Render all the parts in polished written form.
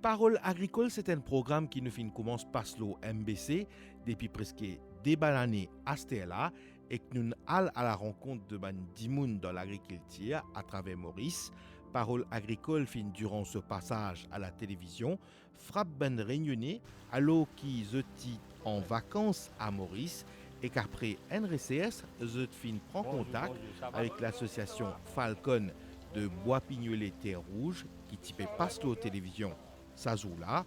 Parole agricole, c'est un programme qui nous commence par le MBC depuis presque des années à Stella et que nous allons à la rencontre de Dimoun dans l'agriculture à travers Maurice. Parole agricole fin durant ce passage à la télévision frappe ben réunionnais alors qu'ils étaient en vacances à Maurice et qu'après NRCS, ils fin prend contact avec l'association Falcon de Bois-Pignolet Terre Rouge qui typait passe la télévision. Ça joue là.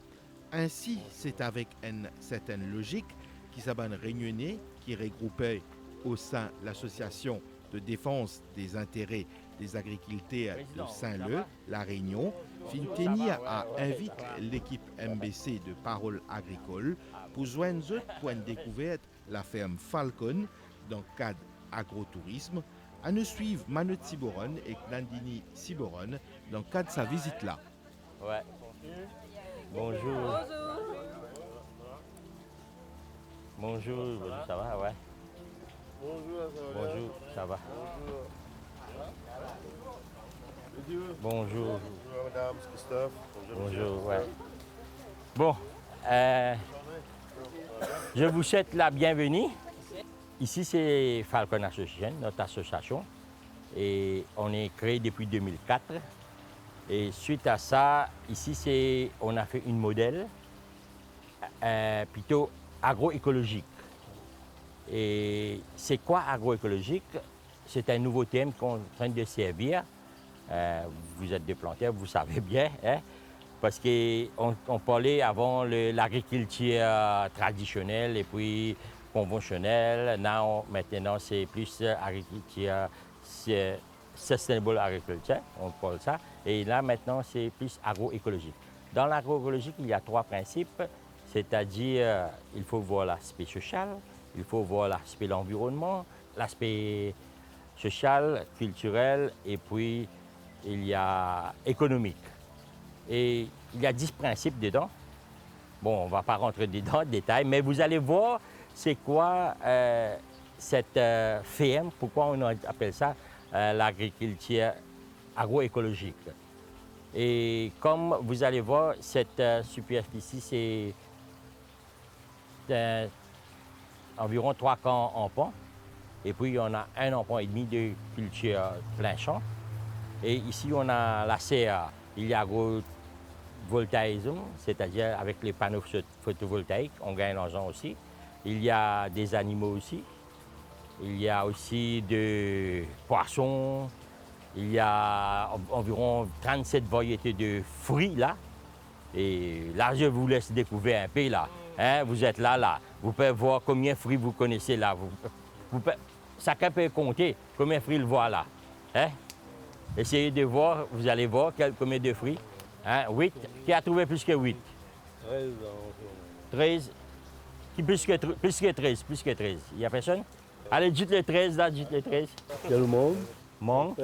Ainsi, c'est avec une certaine logique qui s'abat réunionnais qui regroupait au sein de l'association de défense des intérêts des agriculteurs de Saint-Leu, La Réunion, Finteni a invité l'équipe MBC de Parole agricole pour joindre point de découverte la ferme Falcon dans le cadre agrotourisme, à nous suivre Manu Tsiboron et Nandini Siboron dans le cadre de sa visite là. Ouais. Bonjour. Bonjour, ça va, ouais. Bonjour, ça va. Bonjour. Bonjour madame, c'est Christophe. Bonjour, ouais. Bon, je vous souhaite la bienvenue. Ici, c'est Falcon Association, notre association. Et on est créé depuis 2004. Et suite à ça, ici, on a fait une modèle plutôt agroécologique. Et c'est quoi agroécologique? C'est un nouveau thème qu'on est en train de servir. Vous êtes des planteurs, vous savez bien, hein? Parce qu'on parlait avant l'agriculture traditionnelle et puis conventionnelle. Maintenant, c'est plus agriculture, sustainable agriculture, on parle ça. Et là, maintenant, c'est plus agroécologique. Dans l'agroécologique, il y a trois principes, c'est-à-dire il faut voir l'aspect social, il faut voir l'aspect de l'environnement, l'aspect social, culturel, et puis il y a économique. Et il y a 10 principes dedans. Bon, on ne va pas rentrer dedans en détail, mais vous allez voir c'est quoi cette ferme, pourquoi on appelle ça l'agriculture agroécologique. Et comme vous allez voir, cette superficie, c'est environ 3 camps en pont. Et puis, on a un emploi et demi de culture plein champ. Et ici, on a la CA. Il y a agrivoltaïsme, c'est-à-dire avec les panneaux photovoltaïques, on gagne l'argent aussi. Il y a des animaux aussi. Il y a aussi des poissons. Il y a environ 37 variétés de fruits là. Et là, je vous laisse découvrir un peu là. Hein, vous êtes là. Vous pouvez voir combien de fruits vous connaissez là. Chacun peut compter combien de fruits il voit là. Hein? Essayez de voir, vous allez voir combien de fruits. Hein? 8. Qui a trouvé plus que 8? 13. 13. Qui plus que 13? Plus que 13. Il n'y a personne? Allez, dites le 13 là, dites le 13. Il y a le monde. Mon.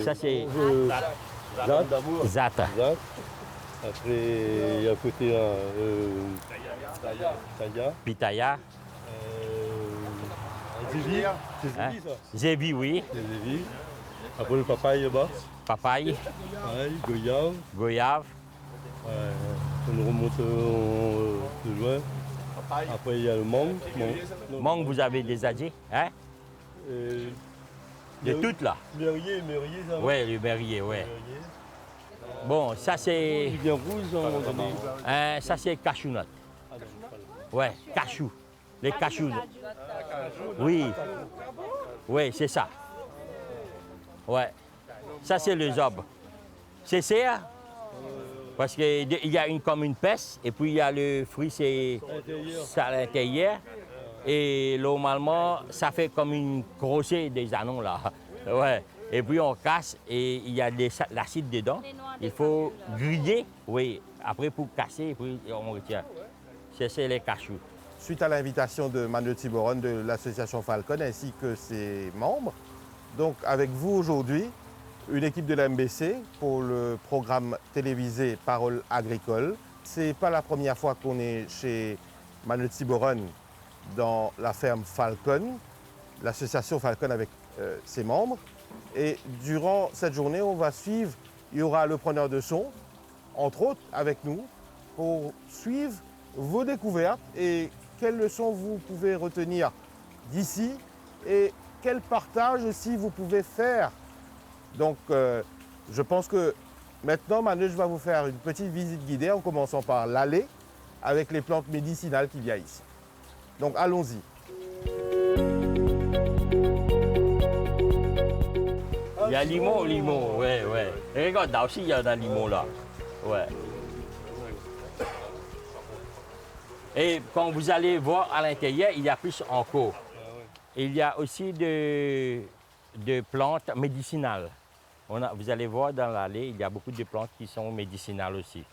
Ça c'est Zat. Zat. Après, il y a à côté Taya. Pitaya. Zévi. C'est Hein? Zévi ça. Zévi, oui. C'est Zévi. Après le papaye là-bas. Papaye. Pareil, goyave. Goyave. On remonte plus loin. Après il y a le mangue. Mangue, vous avez déjà dit, hein? De toutes là. Mérier, ça va. Oui, le berrier, oui. Bon, ça c'est. Il vient rouge à un moment donné. Ça c'est cashew nut. Oui, cashew. Les cashews. Oui. Oui, c'est ça. Oui. Ça c'est le zob. C'est ça? Parce qu'il y a comme une peste, et puis il y a le fruit, c'est à l'intérieur. Et normalement, ça fait comme une grossée des anneaux là. Ouais. Et puis on casse et il y a de l'acide dedans. Il faut griller, oui. Après pour casser, et puis on retient. C'est les cashews. Suite à l'invitation de Manu Tsiboron de l'association Falcon ainsi que ses membres, donc avec vous aujourd'hui, une équipe de la MBC pour le programme télévisé Parole agricole. C'est pas la première fois qu'on est chez Manu Tsiboron dans la ferme Falcon, l'association Falcon avec ses membres. Et durant cette journée, on va suivre, il y aura le preneur de son, entre autres, avec nous pour suivre vos découvertes et quelles leçons vous pouvez retenir d'ici et quel partage aussi vous pouvez faire. Donc, je pense que maintenant, Manoj va vous faire une petite visite guidée en commençant par l'allée avec les plantes médicinales qu'il y a ici. Donc, allons-y. Il y a limon, ouais. Et regarde, là aussi, il y a un limon là. Ouais. Et quand vous allez voir à l'intérieur, il y a plus encore. Il y a aussi de plantes médicinales. Vous allez voir dans l'allée, il y a beaucoup de plantes qui sont médicinales aussi.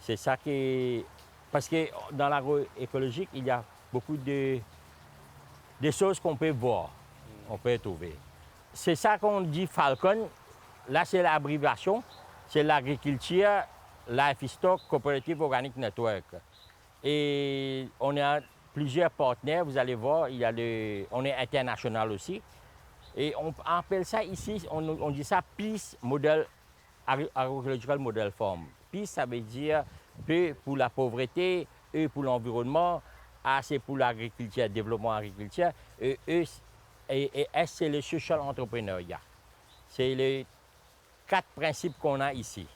C'est ça qui... Parce que dans l'agroécologique, il y a beaucoup de choses qu'on peut voir, on peut trouver. C'est ça qu'on dit Falcon. Là, c'est l'abréviation. C'est l'agriculture Livestock Cooperative Organic Network. Et on a plusieurs partenaires. Vous allez voir, on est international aussi. Et on appelle ça ici, on dit ça Peace Model, Agroecological Model Farm. Peace, ça veut dire P pour la pauvreté, E pour l'environnement, A c'est pour l'agriculture, développement agriculture, et S c'est le social entrepreneuriat. C'est les 4 principes qu'on a ici.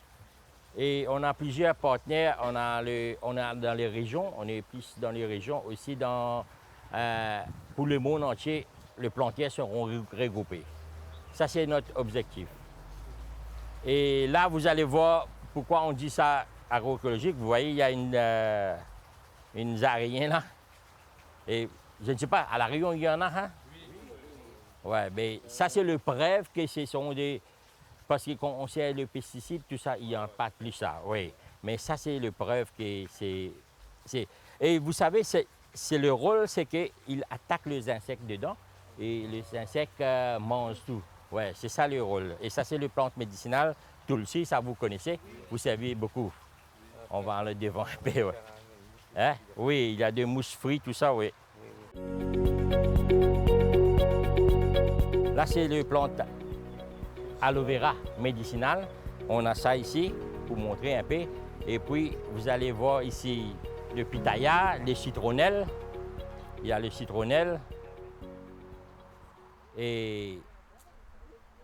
Et on a plusieurs partenaires, on a dans les régions, on est plus dans les régions aussi pour le monde entier, les plantiers seront regroupés. Ça, c'est notre objectif. Et là, vous allez voir pourquoi on dit ça agroécologique. Vous voyez, il y a une araignée là. Et je ne sais pas, à la Réunion, il y en a, hein? Oui. Ouais, mais ça, c'est le preuve que ce sont des... Parce qu'on sait le pesticide, tout ça, il n'y a pas plus ça, oui. Mais ça, c'est le preuve que c'est... Et vous savez, c'est le rôle, c'est qu'il attaque les insectes dedans. Et les insectes mangent tout. Ouais, c'est ça le rôle. Et ça, c'est les plantes médicinales. Tulsi, ça vous connaissez, vous savez beaucoup. On va en le devant un peu, ouais. Hein? Oui, il y a des mousses frites, tout ça, oui. Là, c'est les plantes aloe vera médicinales. On a ça ici, pour montrer un peu. Et puis, vous allez voir ici le pitaya, les citronnelles. Il y a les citronnelles. Et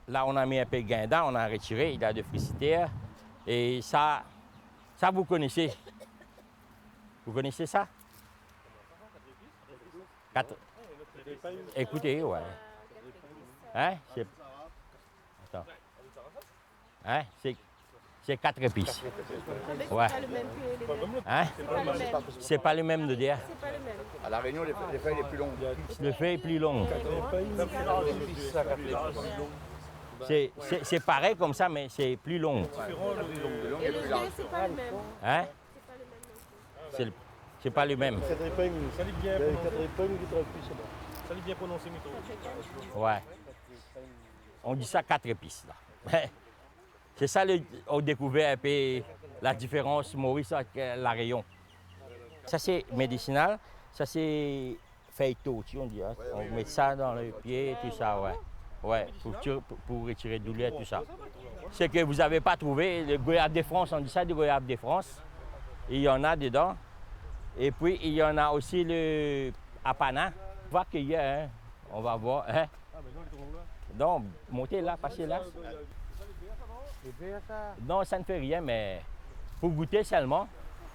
là, on a mis un peu de guinda, on a retiré, il y a de fricitaires. Et ça vous connaissez. Vous connaissez ça? Écoutez, ouais. Hein? Attends. Hein? C'est 4 épices. Ouais. Hein? C'est pas le même de dire. À La Réunion, les feuilles les plus longues. Le feuille est plus long. C'est pareil comme ça, mais c'est plus long. Et le lait, c'est pas le même. Hein? C'est pas le même. Ça lit bien prononcé, Mito. Ouais. On dit ça 4 épices, là. C'est ça, on a découvert un peu la différence Maurice avec la Réunion. Ça, c'est médicinal. Ça, c'est feuilletot, on dit. Hein? On met ça dans le pied, tout ça, ouais. Ouais, pour retirer le douleur, tout ça. C'est que vous n'avez pas trouvé le goyave de France, on dit ça du goyave de France. Il y en a dedans. Et puis, il y en a aussi le apana. On va cueillir, hein? On va voir. Hein? Donc, montez là, passez là. Non, ça ne fait rien, mais pour goûter seulement.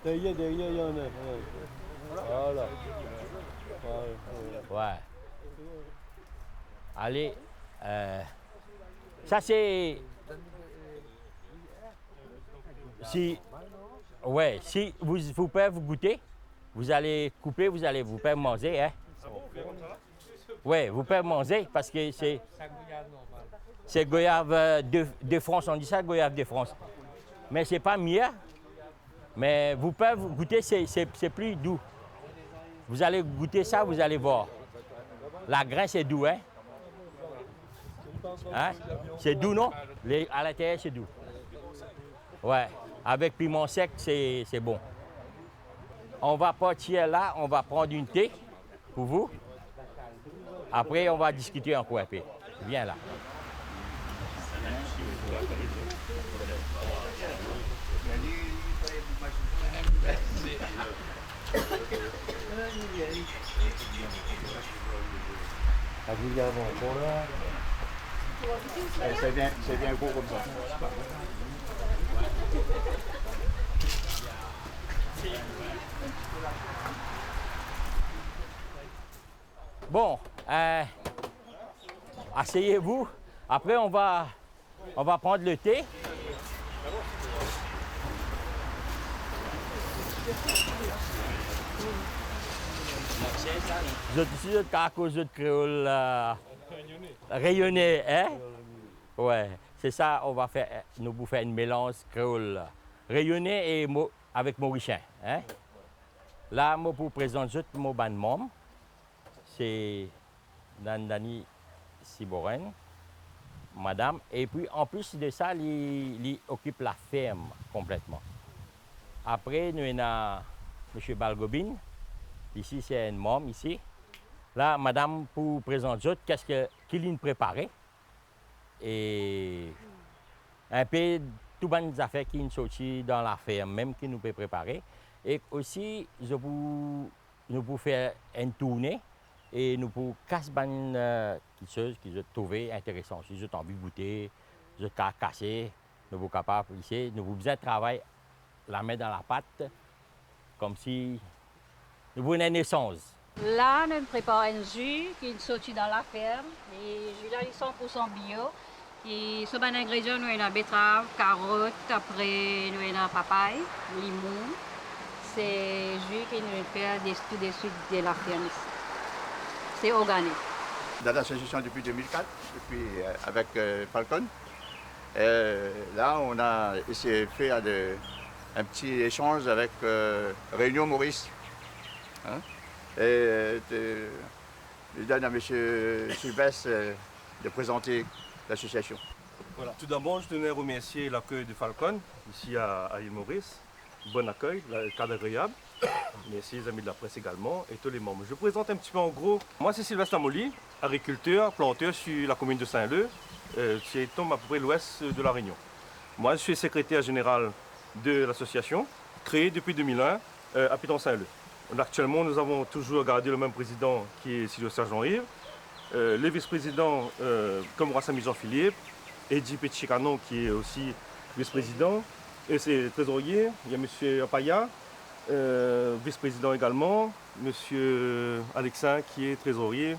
Derrière, il y en a. Voilà. Ouais. Allez. Ça, c'est... Si vous pouvez vous goûter, vous allez couper, vous pouvez manger. Hein? Oui, vous pouvez manger parce que c'est goyave de France, on dit ça, goyave de France. Mais c'est pas mieux. Mais vous pouvez vous goûter, c'est plus doux. Vous allez goûter ça, vous allez voir. La graine, c'est doux, hein? Hein? C'est doux, non? À l'intérieur, c'est doux. Ouais. Avec piment sec, c'est bon. On va partir là, on va prendre une thé pour vous. Après, on va discuter encore un peu. Viens là. C'est bien gros comme ça. Bon, asseyez-vous. Après, on va prendre le thé. Vous êtes ici, à cause de créole rayonné, hein? Ouais, c'est ça, on va faire, nous vous faire une mélange créole rayonné et avec mauricien, hein? Là, moi, pour présenter juste mon ban mom, c'est Nandani Siboren, madame. Et puis, en plus de ça, il occupe la ferme complètement. Après, nous avons M. Balgobin. Ici, c'est une môme, ici. Là, madame, pour présenter, qu'est-ce qu'il a préparé. Et un peu tout les affaires qui sont sorties dans la ferme, même qui nous peut préparer. Et aussi, nous pouvons faire une tournée et nous pouvons casser quelque chose qui ont trouvé intéressant. Si vous avez envie de goûter, vous avez casser, nous sommes capables ici, nous avons besoin de travailler la main dans la pâte, comme si nous avons une naissance. Là, nous préparons un jus qui est sorti dans la ferme. Et le jus là, il est 100% bio. Et sur les ingrédients, nous avons betterave, carotte, après nous avons papaye, limon. C'est un jus qui nous fait tout de suite de la ferme. C'est organique. Dans l'association depuis 2004, depuis, avec Falcon. Là, on a essayé de faire un petit échange avec Réunion Maurice. Hein? Et je donne à M. Sylvestre de présenter l'association. Voilà. Tout d'abord, je tenais à remercier l'accueil de Falcon, ici à l'île Maurice. Bon accueil, le cadre agréable. Merci les amis de la presse également et tous les membres. Je présente un petit peu en gros. Moi, c'est Sylvestre Lamoli, agriculteur, planteur sur la commune de Saint-Leu, qui tombe à peu près l'ouest de la Réunion. Moi, je suis secrétaire général de l'association, créée depuis 2001 à Piton-Saint-Leu. Actuellement, nous avons toujours gardé le même président qui est Silvio Sergent-Yves, les vice-présidents comme Rassami Jean-Philippe, Eddy Petchicano qui est aussi vice-président, et c'est trésorier, il y a M. Apaya, vice-président également, M. Alexin qui est trésorier,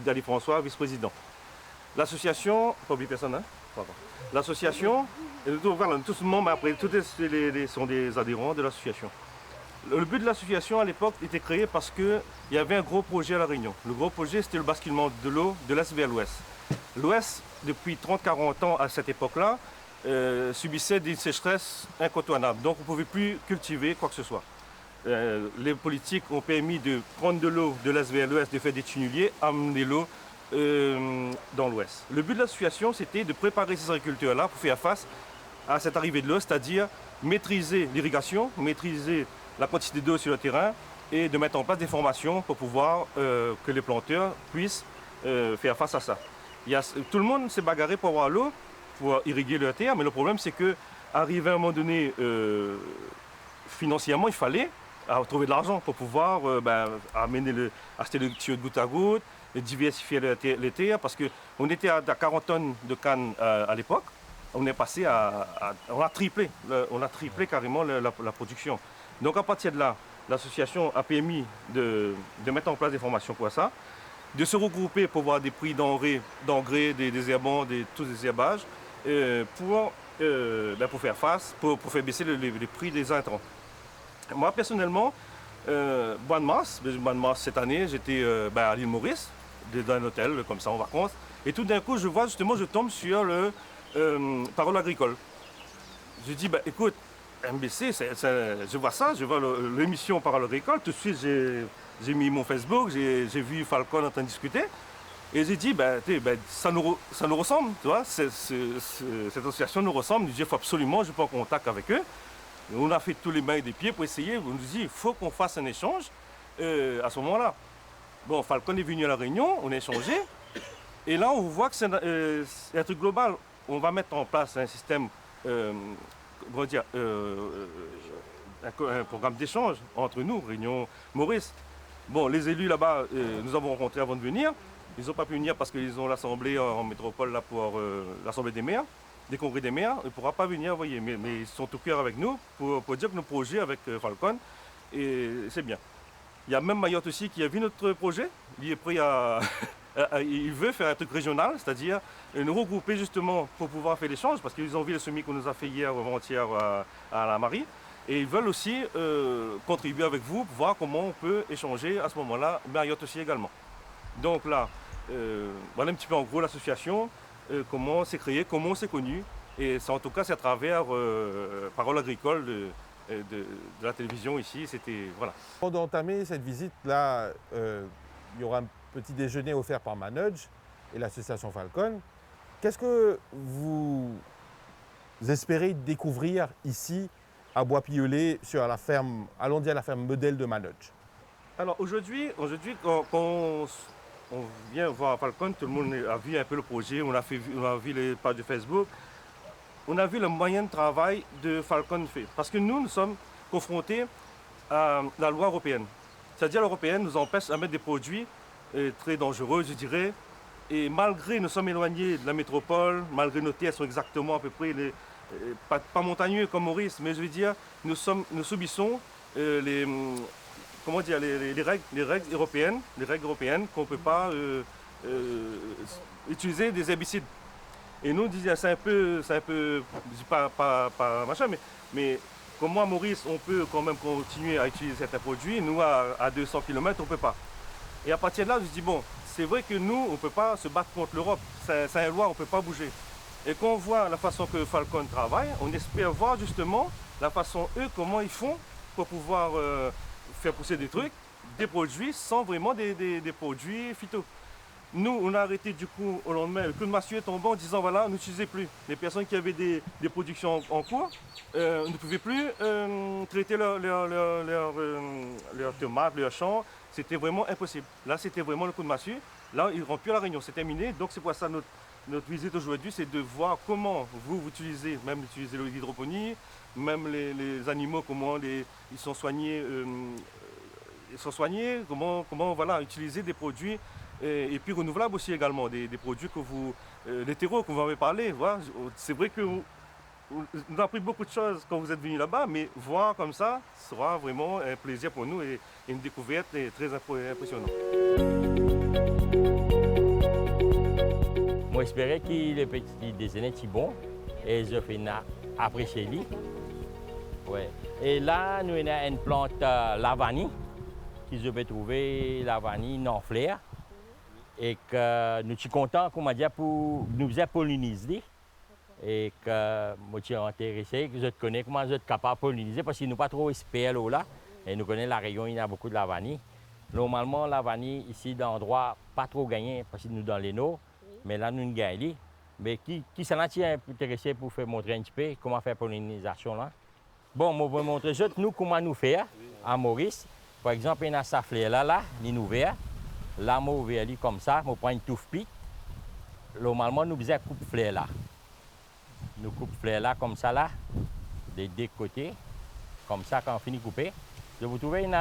Dali François, vice-président. L'association, pas oublier personne, hein? L'association, voilà, tous membres après, tous sont des adhérents de l'association. Le but de l'association à l'époque était créé parce qu'il y avait un gros projet à La Réunion. Le gros projet, c'était le basculement de l'eau de l'est vers l'ouest. L'ouest, depuis 30-40 ans à cette époque-là, subissait des sécheresses incontournables. Donc on ne pouvait plus cultiver quoi que ce soit. Les politiques ont permis de prendre de l'eau de l'est vers l'ouest, de faire des tunneliers, amener l'eau dans l'ouest. Le but de l'association, c'était de préparer ces agriculteurs-là pour faire face à cette arrivée de l'eau, c'est-à-dire maîtriser l'irrigation, maîtriser la quantité d'eau sur le terrain et de mettre en place des formations pour pouvoir que les planteurs puissent faire face à ça. Tout le monde s'est bagarré pour avoir l'eau, pour irriguer leur terre, mais le problème c'est qu'arrivé à un moment donné, financièrement, il fallait trouver de l'argent pour pouvoir acheter le tuyau de goutte à goutte, et diversifier les terres, parce qu'on était à 40 tonnes de canne à l'époque, on est passé on a triplé carrément la production. Donc à partir de là, l'association a permis de mettre en place des formations pour ça, de se regrouper pour avoir des prix d'engrais, des désherbants, tous les herbages, pour faire face, pour faire baisser les prix des intrants. Moi personnellement, mois de mars cette année, j'étais à l'île Maurice, dans un hôtel comme ça en vacances, et tout d'un coup je tombe sur le Parole agricole. Je dis écoute, MBC, je vois l'émission Parole agricole, tout de suite j'ai mis mon Facebook, j'ai vu Falcon en train de discuter, et j'ai dit ça nous ressemble, tu vois, cette association nous ressemble. Il faut absolument, je prends contact avec eux. Et on a fait tous les mains et des pieds pour essayer, on nous dit il faut qu'on fasse un échange à ce moment-là. Bon, Falcon est venu à La Réunion, on a échangé, et là on voit que c'est un truc global. On va mettre en place un système, un programme d'échange entre nous, Réunion Maurice. Bon, les élus là-bas, nous avons rencontrés avant de venir. Ils n'ont pas pu venir parce qu'ils ont l'assemblée en métropole là pour l'assemblée des maires, des congrès des maires. Ils ne pourront pas venir, vous voyez, mais ils sont au cœur avec nous pour dire que nos projets avec Falcon, et c'est bien. Il y a même Mayotte aussi qui a vu notre projet. Il est prêt à... il veut faire un truc régional, c'est-à-dire nous regrouper justement pour pouvoir faire l'échange, parce qu'ils ont vu le semis qu'on nous a fait hier ou avant-hier à la Marie. Et ils veulent aussi contribuer avec vous pour voir comment on peut échanger à ce moment-là, Mayotte aussi également. Donc là, voilà un petit peu en gros l'association, comment c'est créé, comment c'est connu. Et en tout cas, c'est à travers Parole agricole de la télévision ici. C'était, voilà. Avant d'entamer cette visite-là, il y aura un petit déjeuner offert par Manudge et l'association Falcon. Qu'est-ce que vous espérez découvrir ici à Bois-Piolet, sur la ferme, allons dire la ferme modèle de Manudge? Alors aujourd'hui quand on vient voir Falcon, tout le monde a vu un peu le projet, on a vu les pages de Facebook, on a vu le moyen de travail de Falcon fait. Parce que nous sommes confrontés à la loi européenne. C'est-à-dire l'européenne nous empêche à mettre des produits très dangereux, je dirais. Et malgré nous sommes éloignés de la métropole, malgré nos terres sont exactement à peu près, pas montagneux comme Maurice, mais je veux dire, nous subissons les règles européennes qu'on ne peut pas utiliser des herbicides. Et nous, c'est un peu, je dis pas machin, mais comme moi, Maurice, on peut quand même continuer à utiliser certains produits. Nous, à 200 km, on ne peut pas. Et à partir de là, je dis, bon, c'est vrai que nous, on ne peut pas se battre contre l'Europe. C'est une loi, on ne peut pas bouger. Et quand on voit la façon que Falcon travaille, on espère voir justement la façon, eux, comment ils font pour pouvoir faire pousser des trucs, des produits, sans vraiment des produits phyto. Nous, on a arrêté du coup au lendemain, le coup de massue est tombé en disant voilà, n'utilisez plus. Les personnes qui avaient des productions en cours ne pouvaient plus traiter leurs tomates, leurs champs. C'était vraiment impossible. Là, c'était vraiment le coup de massue. Là, ils ne rentrent plus à la réunion, c'est terminé. Donc, c'est pour ça notre visite aujourd'hui, c'est de voir comment vous utilisez, même utiliser l'hydroponie, même les animaux, comment ils sont soignés, comment voilà, utiliser des produits. Et puis renouvelables aussi également, des produits que les terreaux que vous m'avez parlé. Voilà, c'est vrai que nous avons appris beaucoup de choses quand vous êtes venus là-bas, mais voir comme ça sera vraiment un plaisir pour nous et une découverte très impressionnante. Moi, j'espérais que les petits déjeuners sont bons et je fais apprécier lui. Ouais. Et là, nous avons une plante lavanie, qui je vais trouver lavanie non fleur. Et que nous sommes contents, comment dire, pour nous polliniser. Et que moi, je suis intéressé, que je connais comment je suis capable de polliniser, parce que nous pas trop experts là. Et nous connaissons la région, il y a beaucoup de lavanie. Normalement, la vanille, ici, dans l'endroit, pas trop gagné, parce que nous dans les nôtres. Mais là, nous gagnons. Mais qui s'en a intéressé pour faire montrer un petit peu comment faire la pollinisation là? Bon, moi, je vais montrer nous comment nous faire à Maurice. Par exemple, il y a sa fleur là, il nous ouvert. Là, je vais aller comme ça, je prends une touffe pique. Normalement, nous faisons coupe fleur là. Nous coupe fleur là, comme ça là, des deux côtés. Comme ça, quand on finit de couper. Je vous trouve une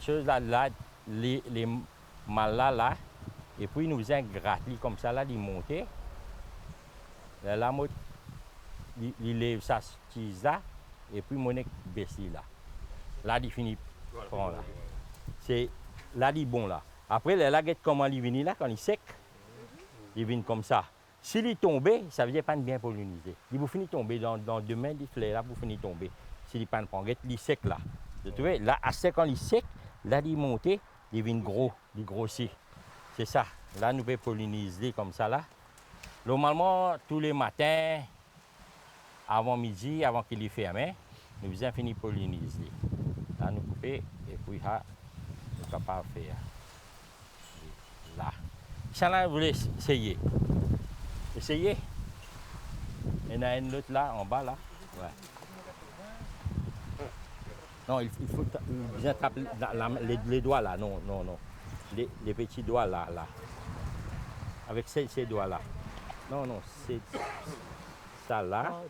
chose là, les mâles là. Et puis, nous faisons gratter comme ça là, les monter. Là, il lève sa tise là. Et puis, mon baisse là. Là, il finit. Bon, là. C'est là, il est bon là. Après, la guette comment il vient là, quand il est sec, il vient comme ça. S'il est tombé, ça veut dire pas bien polliniser. Il vous finit tomber dans deux mains, il fleurs là, vous finit tomber. S'il n'est pas de guette, il est sec là. Vous trouvez, là, à sec, quand il est sec, là, il monte, il vient gros, il grossit. C'est ça. Là, nous pouvons polliniser comme ça là. Normalement, tous les matins, avant midi, avant qu'il est fermé, nous faisons finir polliniser. Là, nous coupons et puis là, nous sommes capables de faire. Là. Ça, là, vous voulez essayer. Essayez. Il y en a une autre là, en bas là. Ouais. Non, il faut bien taper les doigts là. Non, non, non. Les petits doigts là, là. Avec ces doigts là. Non, non, c'est ça là.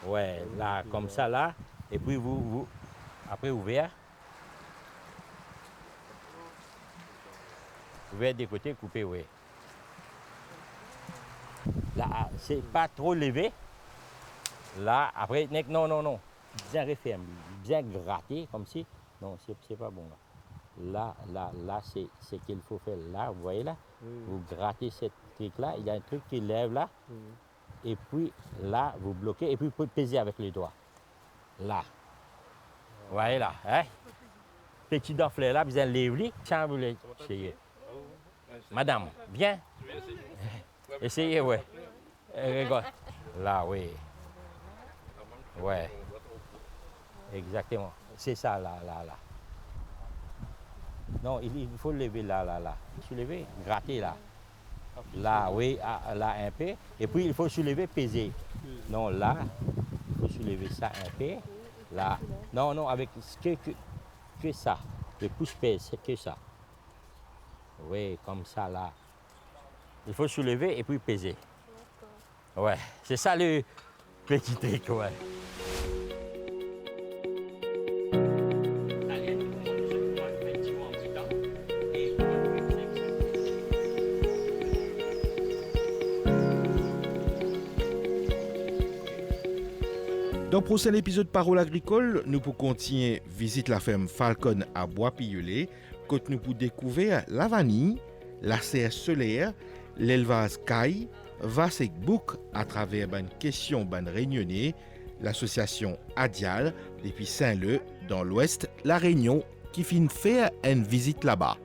Ouais, là, comme ça là. Et puis après ouvert. Ouvert des côtés, coupé, oui. Là, c'est pas trop levé. Là, après, non. Bien referme, bien gratté, comme si. Non, c'est pas bon, là. Là, c'est ce qu'il faut faire. Là, vous voyez là, vous grattez cette truc-là, il y a un truc qui lève là. Et puis, là, vous bloquez, et puis vous pouvez peser avec les doigts. Là. Vous voyez là, hein? Petit doflet là, bien levé, tiens, vous voulez essayer. Madame, bien? Essayez, ouais. Regarde. Là, oui. Ouais. Exactement. C'est ça, là. Non, il faut lever là. Soulever, gratter là. Là, oui, là un peu. Et puis, il faut soulever, peser. Non, là, il faut soulever ça un peu. Là. Non, avec que ça. Le pouce pèse, c'est que ça. Oui, comme ça, là. Il faut soulever et puis peser. Ouais, c'est ça le petit truc, ouais. Dans le prochain épisode Parole agricole, nous pour continuer visite la ferme Falcon à Bois-Pillolé, quand nous pour découvrir la vanille, la serre solaire, l'élevage caille, Vasek Bouk à travers une question réunionnais, l'association Adial depuis Saint-Leu dans l'ouest, la Réunion qui finit faire une visite là-bas.